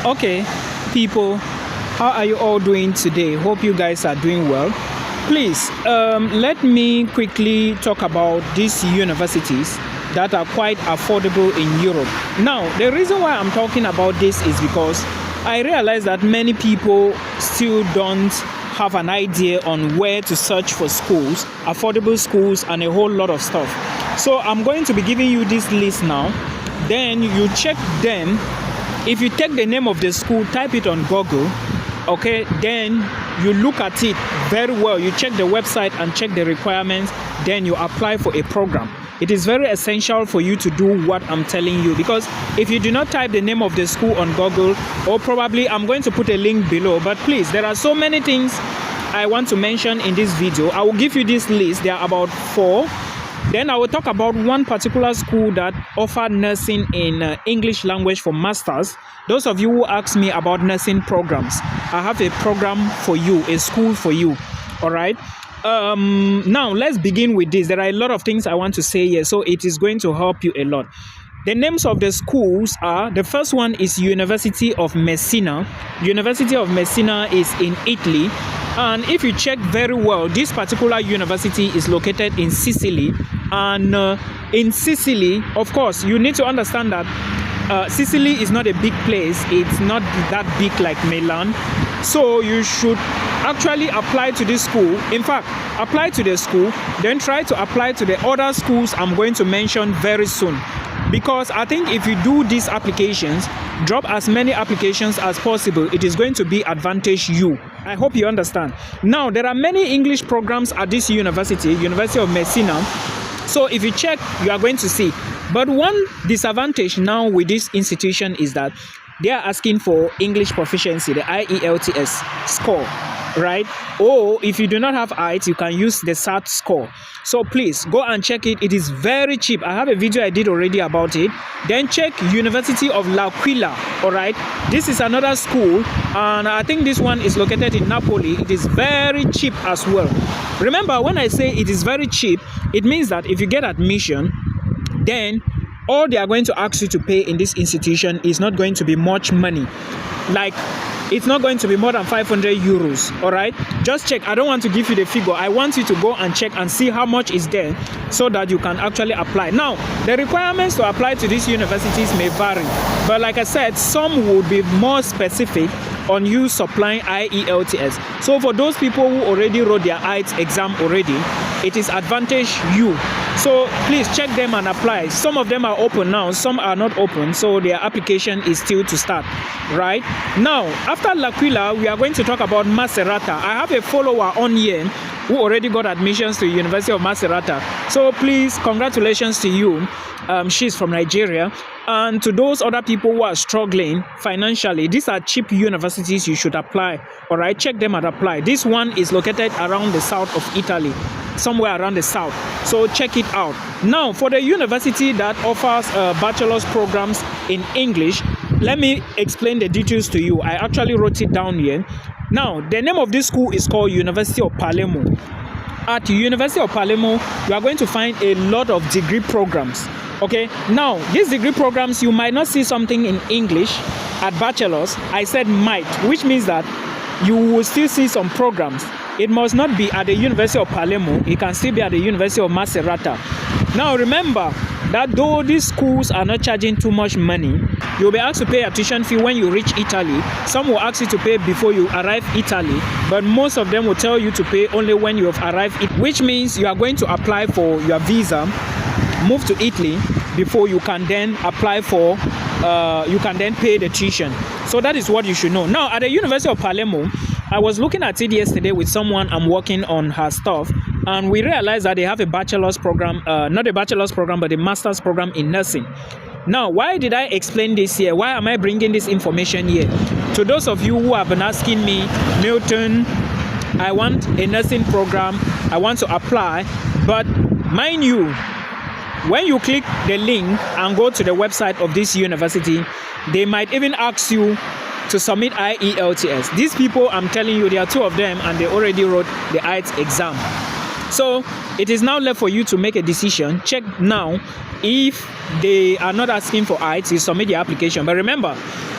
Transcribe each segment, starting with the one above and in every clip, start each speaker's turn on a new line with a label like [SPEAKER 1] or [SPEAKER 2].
[SPEAKER 1] Okay, people, how are you all doing today? Hope you guys are doing well. Please, let me quickly talk about these universities that are quite affordable in Europe. Now, the reason why I'm talking about this is because I realize that many people still don't have an idea on where to search for schools, affordable schools, and a whole lot of stuff. So I'm going to be giving you this list now. Then you check them. If you take the name of the school, type it on Google, okay, then you look at it very well. You check the website and check the requirements, then you apply for a program. It is very essential for you to do what I'm telling you, because if you do not type the name of the school on Google, or probably I'm going to put a link below, but please, there are so many things I want to mention in this video. I will give you this list. There are about 4. Then I will talk about one particular school that offer nursing in English language for masters. Those of you who ask me about nursing programs, I have a program for you, a school for you. All right. Now let's begin with this. There are a lot of things I want to say here, so it is going to help you a lot. The names of the schools are, the first one is University of Messina. University of Messina is in Italy. And if you check very well, this particular university is located in Sicily. And in Sicily, of course, you need to understand that Sicily is not a big place. It's not that big like Milan. So you should actually apply to this school. In fact, apply to the school, then try to apply to the other schools I'm going to mention very soon. Because I think if you do these applications, drop as many applications as possible, it is going to be advantage you. I hope you understand. Now, there are many English programs at this university, University of Messina. So if you check, you are going to see. But one disadvantage now with this institution is that they are asking for English proficiency, the IELTS score, right? Or if you do not have IELTS, you can use the SAT score. So please go and check it. It is very cheap. I have a video I did already about it. Then check University of L'Aquila, all right? This is another school, and I think this one is located in Napoli. It is very cheap as well. Remember, when I say it is very cheap, it means that if you get admission, then all they are going to ask you to pay in this institution is not going to be much money. Like, it's not going to be more than 500 euros, all right? Just check. I don't want to give you the figure. I want you to go and check and see how much is there so that you can actually apply. Now, the requirements to apply to these universities may vary. But like I said, some would be more specific on you supplying IELTS. So for those people who already wrote their IELTS exam already, it is advantage you. So please check them and apply. Some of them are open now, some are not open, so their application is still to start, right? Now, after L'Aquila, we are going to talk about Macerata. I have a follower on here who already got admissions to the University of Macerata. So please, congratulations to you. She's from Nigeria. And to those other people who are struggling financially, these are cheap universities you should apply. All right, check them and apply. This one is located around the south of Italy, somewhere around the south. So check it out. Now, for the university that offers bachelor's programs in English, let me explain the details to you. I actually wrote it down here. Now, the name of this school is called University of Palemo. At the University of Palemo, you are going to find a lot of degree programs. Okay, now these degree programs, you might not see something in English at bachelor's. I said might, which means that you will still see some programs. It must not be at the University of Palemo. It can still be at the University of Macerata. Now remember that though these schools are not charging too much money, you'll be asked to pay a tuition fee when you reach Italy. Some will ask you to pay before you arrive Italy, but most of them will tell you to pay only when you have arrived, which means you are going to apply for your visa, move to Italy before you can then apply for, you can then pay the tuition. So that is what you should know. Now, at the University of Palemo, I was looking at it yesterday with someone. I'm working on her stuff, and we realized that they have a bachelor's program, not a bachelor's program, but a master's program in nursing. Now, why did I explain this here? Why am I bringing this information here? To those of you who have been asking me, Milton, I want a nursing program, I want to apply, but mind you, when you click the link and go to the website of this university, they might even ask you to submit IELTS. These people, I'm telling you, there are 2 of them and they already wrote the IELTS exam. So it is now left for you to make a decision. Check now if they are not asking for height, you submit the application. But remember,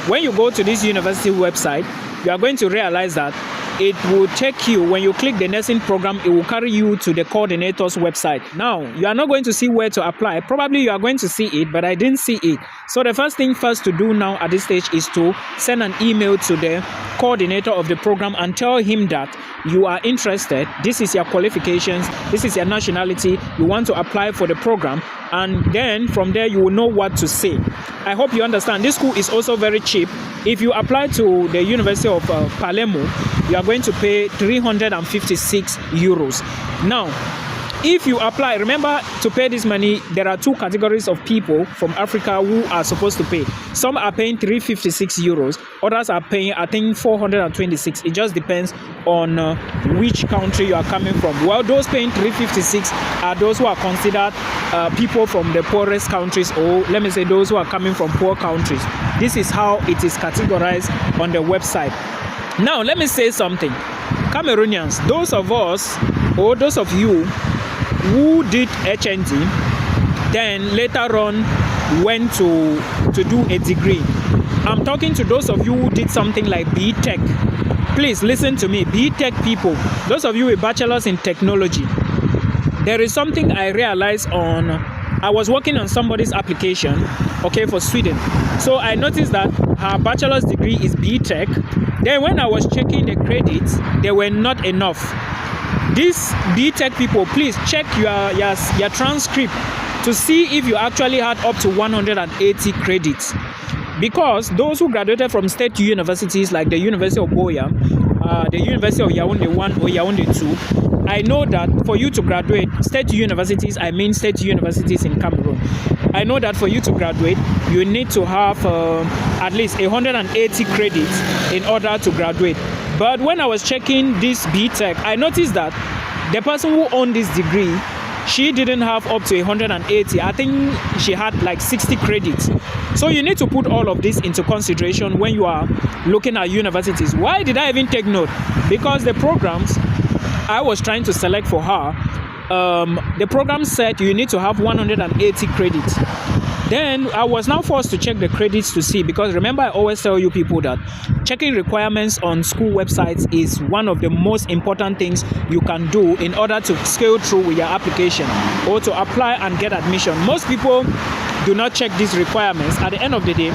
[SPEAKER 1] when you go to this university website, you are going to realize that it will take you, when you click the nursing program, it will carry you to the coordinator's website. Now, you are not going to see where to apply. Probably you are going to see it, but I didn't see it. So the first thing first to do now at this stage is to send an email to the coordinator of the program and tell him that you are interested, this is your qualifications, this is your nationality, you want to apply for the program, and then from there you will know what to say. I hope you understand. This school is also very cheap. If you apply to the University of Palemo, you are going to pay 356 euros. Now, if you apply, remember to pay this money, there are two categories of people from Africa who are supposed to pay. Some are paying 356 euros, others are paying, I think, 426. It just depends on which country you are coming from. Well, those paying 356 are those who are considered people from the poorest countries, or let me say those who are coming from poor countries. This is how it is categorized on the website. Now, let me say something. Cameroonians, those of us, or those of you who did HND, then later on went to do a degree. I'm talking to those of you who did something like B.Tech. Please listen to me, B.Tech people, those of you with bachelors in technology. There is something I realized I was working on somebody's application, okay, for Sweden. So I noticed that her bachelor's degree is B.Tech. Then when I was checking the credits, they were not enough. These B.Tech people, please check your transcript to see if you actually had up to 180 credits. Because those who graduated from state universities like the University of Boya, the University of Yaoundé 1 or Yaoundé 2, I know that for you to graduate, state universities, I mean state universities in Cameroon, I know that for you to graduate, you need to have at least 180 credits in order to graduate. But when I was checking this B.Tech, I noticed that the person who owned this degree, she didn't have up to 180. I think she had like 60 credits. So you need to put all of this into consideration when you are looking at universities. Why did I even take note? Because the programs I was trying to select for her, the program said you need to have 180 credits. Then I was now forced to check the credits to see, because remember, I always tell you people that checking requirements on school websites is one of the most important things you can do in order to scale through with your application or to apply and get admission. Most people do not check these requirements. At the end of the day,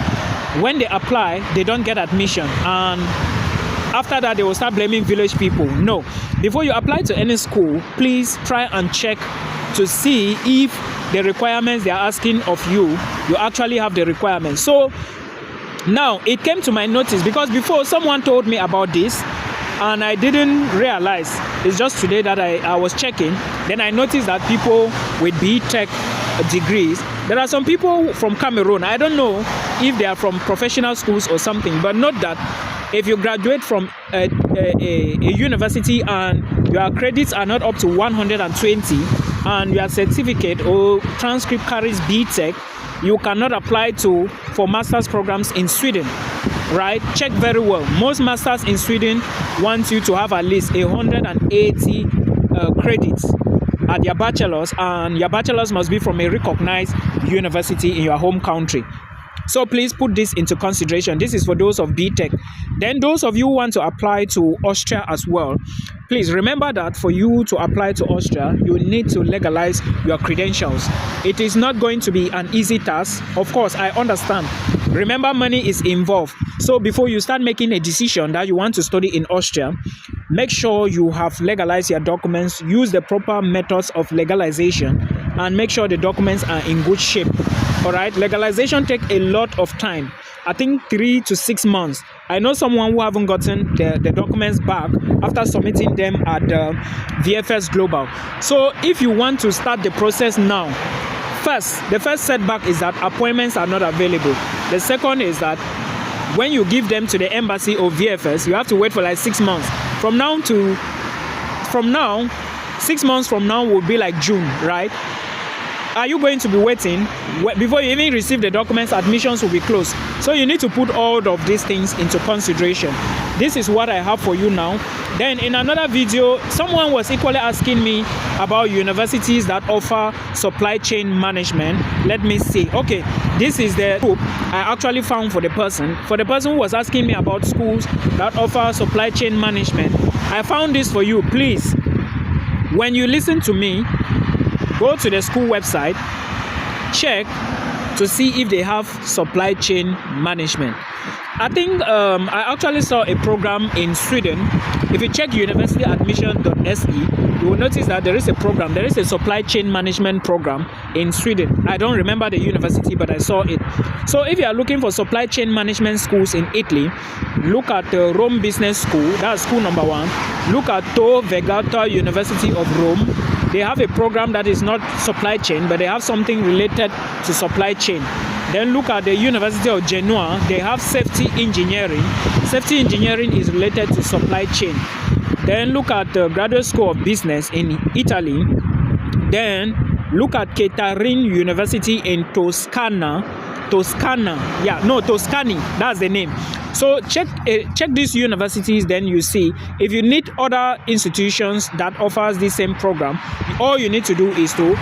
[SPEAKER 1] when they apply, they don't get admission, and after that they will start blaming village people. No, before you apply to any school, please try and check to see if the requirements they are asking of you actually have the requirements. So now it came to my notice, because before someone told me about this and I didn't realize. It's just today that I was checking. Then I noticed that people with B.Tech degrees, there are some people from Cameroon. I don't know if they are from professional schools or something, but note that if you graduate from a university and your credits are not up to 120 and your certificate or transcript carries B.Tech, you cannot apply for master's programs in Sweden, right? Check very well. Most masters in Sweden want you to have at least 180 credits at your bachelor's, and your bachelor's must be from a recognized university in your home country. So please put this into consideration. This is for those of B.Tech. Then those of you who want to apply to Austria as well, please remember that for you to apply to Austria, you need to legalize your credentials. It is not going to be an easy task. Of course, I understand. Remember, money is involved. So before you start making a decision that you want to study in Austria, make sure you have legalized your documents, use the proper methods of legalization, and make sure the documents are in good shape. All right, legalization takes a lot of time. I think 3 to 6 months. I know someone who haven't gotten the documents back after submitting them at VFS Global. So if you want to start the process now, the first setback is that appointments are not available. The second is that when you give them to the embassy or VFS, you have to wait for like 6 months. From now, 6 months from now will be like June, right? Are you going to be waiting? Before you even receive the documents, admissions will be closed. So you need to put all of these things into consideration. this is what I have for you now. Then in another video, someone was equally asking me about universities that offer supply chain management. Let me see. Okay, this is the group I actually found for the person. For the person who was asking me about schools that offer supply chain management, I found this for you. Please, when you listen to me, go to the school website, check to see if they have supply chain management. I think I actually saw a program in Sweden. If you check universityadmission.se, you will notice that there is a program. There is a supply chain management program in Sweden. I don't remember the university, but I saw it. So if you are looking for supply chain management schools in Italy, look at the Rome Business School. That's school number 1. Look at Tor Vergata University of Rome. They have a program that is not supply chain, but they have something related to supply chain. Then look at the University of Genoa. They have safety engineering. Safety engineering is related to supply chain. Then look at the Graduate School of Business in Italy. Then look at Tuscany University in Toscana. Tuscany, that's the name. So check these universities, then you see. If you need other institutions that offers the same program, all you need to do is to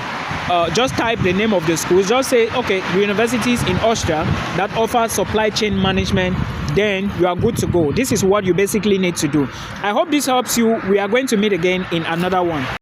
[SPEAKER 1] just type the name of the schools. Just say, okay, universities in Austria that offer supply chain management, then you are good to go. This is what you basically need to do. I hope this helps you. We are going to meet again in another one.